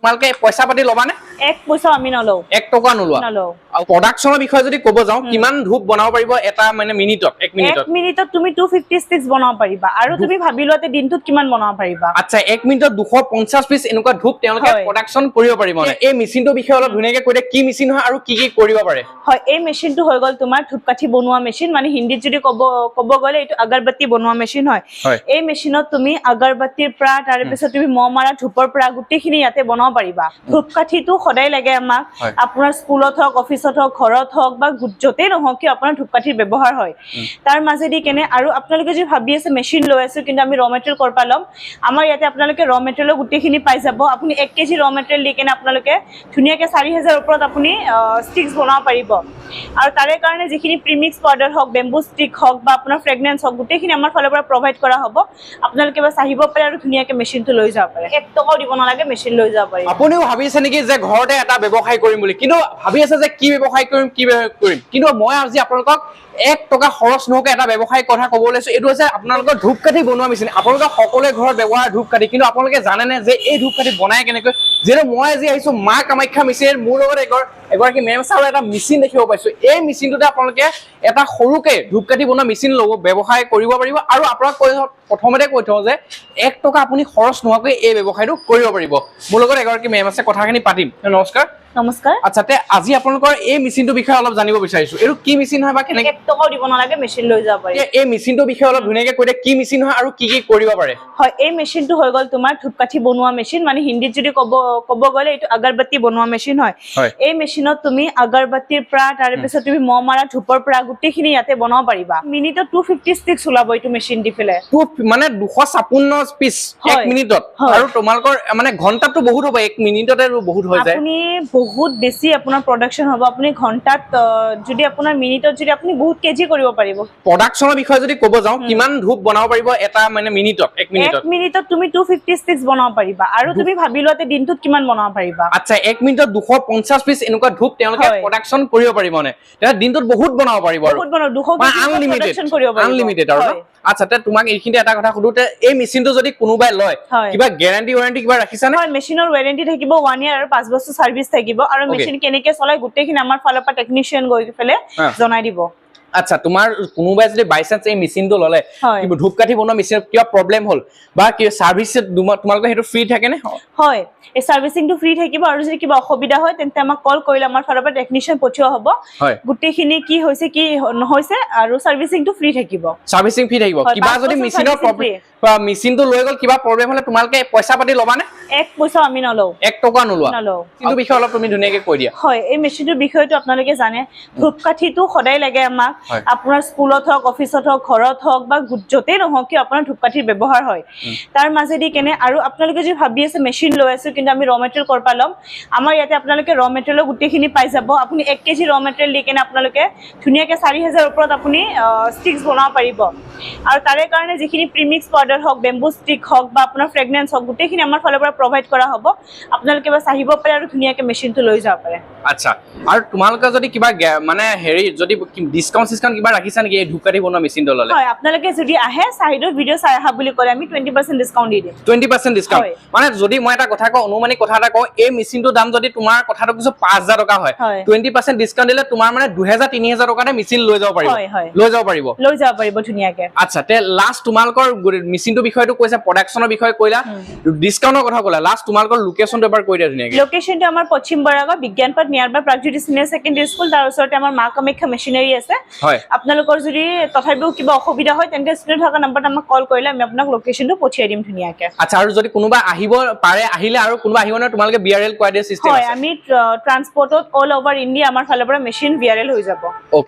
তোমালকে পয়সা পাতি লবানে এক পয়সা আমি নলও এক টকা নলোৱা আৰু প্ৰডাকচনৰ বিষয়ে যদি ক'ব যাওঁ কিমান ধূপ বনাব পাৰিব এটা মানে মিনিটত এক মিনিটত তুমি 250 স্টিক্স বনাব পাৰিবা আৰু তুমি ভাবি লোৱাতে দিনটোত কিমান বনাব পাৰিবা আচ্ছা এক মিনিটত 250 পিস এনেকুৱা ধূপ তেওঁলোকে প্ৰডাকচন কৰিব পাৰিব মানে এই মেচিনটো বিষয়ে অলপ ধুনীয়াকৈ কৈ দে কি মেচিন হয় আৰু কি কৰিব পাৰে হয় এই মেচিনটো হৈ গল তোমাৰ ধূপকাঠি বনোৱা মেচিন মানে হিন্দীত যদি ক'ব গলে এইটো আগৰবাতি বনোৱা মেচিন হয় এই মেচিনত তুমি আগৰবাতিৰ পৰা তাৰ পিছত তুমি মমাৰা ধূপৰ পৰা গুটিখিনি ইয়াতে বনাব পাৰিবা ধূপকাঠিটো সদায় লাগে আমাক আপোনাৰ স্কুলত হওক অফিসত হওক ঘৰত হওক বা যতে নহওক কি আপোনাৰ ধূপকাঠিৰ ব্যৱহাৰ হয় তাৰ মাজেদি কেনে আৰু আপোনালোকে যদি ভাবি আছে মেচিন লৈ আছে কিন্তু আমি ৰ মেটেৰিয়েল কৰপা লম আমাৰ ইয়াতে আপোনালোকে ৰ মেটেৰিয়েলৰ গুটিখিনি পাই যাব আপুনি 1 কেজি ৰ মেটেৰিয়েল দি কেনে আপোনালোকে ধুনীয়াকে 4000 ওপৰত আপুনি ষ্টিক্স বনাব পাৰিব আৰু তাৰে কাৰণে যিখিনি প্ৰিমিক্স পাউডাৰ হওক বেম্বু ষ্টিক হওক বা আপোনাৰ ফ্ৰেগনেন্স হওক গুটিখিনি আমাৰ ফালৰ পৰা প্ৰভাইড কৰা হ'ব আপোনালোকে বাস আহিব পাৰে আৰু ধুনীয়াকে মেচিনটো লৈ যাব পাৰে 1 টকাও দিব নালাগে মেচিন লৈ যাব পাৰে আপুনিও ভাবিছে নেকি যে ঘৰতে এটা ব্যৱসায় কৰিম বুলি কিন্তু ভাবি আছে যে কি ব্যৱসায় কৰিম কিন্তু মই আজি আপোনালোকক 1 টকা খৰচ নহকে এটা ব্যৱসায় কথা ক'ব লৈছো এটো আছে আপোনালোকৰ ধূপকাঠি বনোৱা মেচিন আপোনালোকৰ সকলোৱে ঘৰত ব্যৱহাৰ ধূপকাঠি কিন্তু আপোনালোকে জানে নে যে এই ধূপকাঠি বনাই কেনেকৈ যেনে মই আজি আহিছো মা কামাখ্যা মেচিন মোৰ লগত এগৰাকী মেম ছাৰৰ এটা মেচিন দেখিব পাইছো এই মেচিনটোতে আপোনালোকে এটা সৰুকে ধূপকাঠি বনোৱা মেচিন লব ব্যৱসায় কৰিব পাৰিব আৰু আপোনাক প্ৰথমতে কৈ থওঁ যে 1 টকা আপুনি খৰচ নোহোৱাকৈ এই ব্যৱসায়টো কৰিব পাৰিব মোৰ লগত এগৰাকী মেম আছে কথাখিনি পাতিম নমস্কাৰ নমস্কাৰ আচ্ছা তে আজি আপোনালোকৰ এই মেচিনটো বিষয়ে অলপ জানিব বিচাৰিছো এটো কি মেচিন হয় বা কেনেকৈ 1 টকাও দিব নালাগে মেচিন লৈ যাব পাৰে এই মেচিনটো বিষয়ে অলপ ধুনীয়াকৈ কৈ দে কি মেচিন হয় আৰু কি কৰিব পাৰে হয় এই মেচিনটো হৈ গল তোমাৰ ধূপকাঠি বনোৱা মেচিন মানে হিন্দীত যদি ক'ব গলে এইটো আগৰবাতি বনোৱা মেচিন হয় এই মেচিনত তুমি আগৰবাতিৰ পৰা তাৰ পিছত তুমি মমাৰা ধূপৰ পৰা গুটিখিনি ইয়াতে বনাব পাৰিবা মিনিটত 250 ষ্টিক্স ওলাব এইটো মেচিন দি ফেলে মানে 256 পিস 1 মিনিটত আৰু তোমালোকৰ মানে ঘন্টাটো বহুত হ'ব 1 মিনিটতে বহুত হৈ যায় আপুনি বহুত বেছি আপোনাৰ প্ৰডাকশন হ'ব আপুনি ঘন্টাত যদি আপোনাৰ মিনিটত যদি আপুনি বহুত কেজি কৰিব পাৰিব প্ৰডাকশনৰ বিষয়ে যদি ক'ব যাওঁ কিমান ধূপ বনাব পাৰিব এটা মানে মিনিটত 1 মিনিটত তুমি 250 ষ্টিক্স বনাব পাৰিবা আৰু তুমি ভাবি লোৱাতে দিনটোত কিমান বনাব পাৰিবা আচ্ছা 1 মিনিটত 250 পিস এনেকুৱা ধূপ তেওঁলোকে প্ৰডাকশন কৰিব পাৰিব মানে এটা দিনটোত বহুত বনাব পাৰিব আৰু বহুত বনাব 200 প্ৰডাকশন কৰিব পাৰিব আনলিমিটেড আৰু আচ্ছা তে তোমাক এইখিনি এটা কথা সুধোতে এই মেচিনটো যদি কোনোবাই লয় কিবা গ্যাৰান্টি ওয়াৰেন্টি কিবা ৰাখিছা নে হয় মেচিনৰ ওয়াৰেন্টি থাকিব 1 ইয়াৰ আৰু 5 বছৰ সাৰ্ভিস থাকিব আৰু মেচিন কেনেকৈ চলাই গুটেখিনি আমাৰ ফালৰ পৰা টেকনিশিয়ান গৈ ফেলে জনাই দিব আচ্ছা তোমাৰ কোনোবাই যদি বাই চান্স এই মেচিনটো ললে কিবা ধূপকাঠি বনোৱা মেচিনত কিবা প্ৰবলেম হল বা কি সাৰ্ভিস তোমালোকে হেতু ফ্ৰী থাকে নে হয় এই সাৰ্ভিসিংটো ফ্ৰী থাকিব আৰু যদি কিবা অসুবিধা হয় তেন্তে আমাক কল কৰিলে আমাৰ ফালৰ পৰা টেকনিশিয়ান পঠিওৱা হ'ব গুটেখিনি কি হৈছে কি নহৈছে আৰু সাৰ্ভিসিংটো ফ্ৰী থাকিব সাৰ্ভিসিং ফ্ৰী থাকিব কিবা যদি মেচিনৰ প্ৰবলেম বা মেচিনটো লৈ গল কিবা প্ৰবলেম হলে তোমালোকে পইচা পাতি লবানে 1 পয়সা আমি নলও 1 টকা নলোৱা কিন্তু বিষয় অলপ তুমি ধুনীয়াকৈ কৈ দিয়া হয় এই মেচিনটোৰ বিষয়টো আপোনালোকে জানে ধূপকাঠিটো সদায় লাগে আমাক আপোনাৰ স্কুলত হওক অফিসত হওক ঘৰত হওক বা যতে নহওক কি আপোনাৰ ধূপকাঠিৰ ব্যৱহাৰ হয় তাৰ মাজেদি কেনে আৰু আপোনালোকে যদি ভাবি আছে মেচিন লৈ আছে কিন্তু আমি ৰ মেটেৰিয়েল কৰপা লম আমাৰ ইয়াতে আপোনালোকে ৰ মেটেৰিয়েলৰ গুটিখিনি পাই যাব আপুনি 1 কেজি ৰ মেটেৰিয়েল দি কেনে আপোনালোকে ধুনীয়াকে 4000 ওপৰত আপুনি ষ্টিক্স বনাব পাৰিব আৰু তাৰে কাৰণে যিখিনি প্ৰিমিক্স পাউডাৰ হওক বেম্বু ষ্টিক হওক বা আপোনাৰ ফ্ৰেগনেন্স হওক গুটিখিনি আমাৰ ফালৰ পৰা প্ৰভাইড কৰা হ'ব আপোনালোকে বাস আহিব পাৰে আৰু ধুনীয়াকে মেচিনটো লৈ যাব পাৰে আচ্ছা আৰু তোমালোকে যদি কিবা মানে হেৰি যদি ডিসকাউন্ট কিবা ৰাখিছা নেকি এই ধূপকাঠি বনোৱা মেচিনটো ললে হয় আপোনালোকে যদি আহে সাইডৰ ভিডিও চাই আহা বুলি কলে আমি 20% ডিসকাউন্ট দি দিম 20% ডিসকাউন্ট মানে যদি মই এটা কথা কওঁ অনুমানিক কথা এটা কওঁ এই মেচিনটোৰ দাম যদি তোমাৰ কথাটো কিছু 5000 টকা হয় 20% ডিসকাউন্ট দিলে তোমাৰ মানে 2000 3000 টকাতে মেচিন লৈ যাব পাৰিব ধুনীয়াকে আচ্ছা তে লাষ্ট তোমালোকৰ মেচিনটোৰ বিষয়টো কৈছা প্ৰডাকশনৰ বিষয় কৈলা ডিসকাউন্টৰ কথা ক'লা লাষ্ট তোমালোকৰ লোকেশনটো এবাৰ কৈ দিয়া ধুনীয়াকে লোকেশনটো আমাৰ পশ্চিম বৰাগা বিজ্ঞানপাট নিয়াৰবাই প্ৰাগজ্যোতি সিনিয়ৰ সেকেন্ডাৰী স্কুল তাৰ ওচৰতে আমাৰ মা কামাখ্যা মেচিনাৰী আছে আপোনালোকৰ যদি তথাপিও কিবা অসুবিধা হয় তেন্তে স্ক্ৰিনত থকা নম্বৰত আমাক কল কৰিলে আমি আপোনাক লোকেশনটো পঠিয়াই দিম ধুনীয়াকে আচ্ছা আৰু যদি কোনোবা আহিব পাৰে আহিলে আৰু কোনোবা আহিব না তোমালোকে বিআৰএল কোৱাৰ্ডিনেট সিস্টেম হয় আমি ট্ৰান্সপোৰ্টত অল ওভাৰ ইন্ডিয়া আমাৰ ফালৰ পৰা মেচিন বিআৰএল হৈ যাব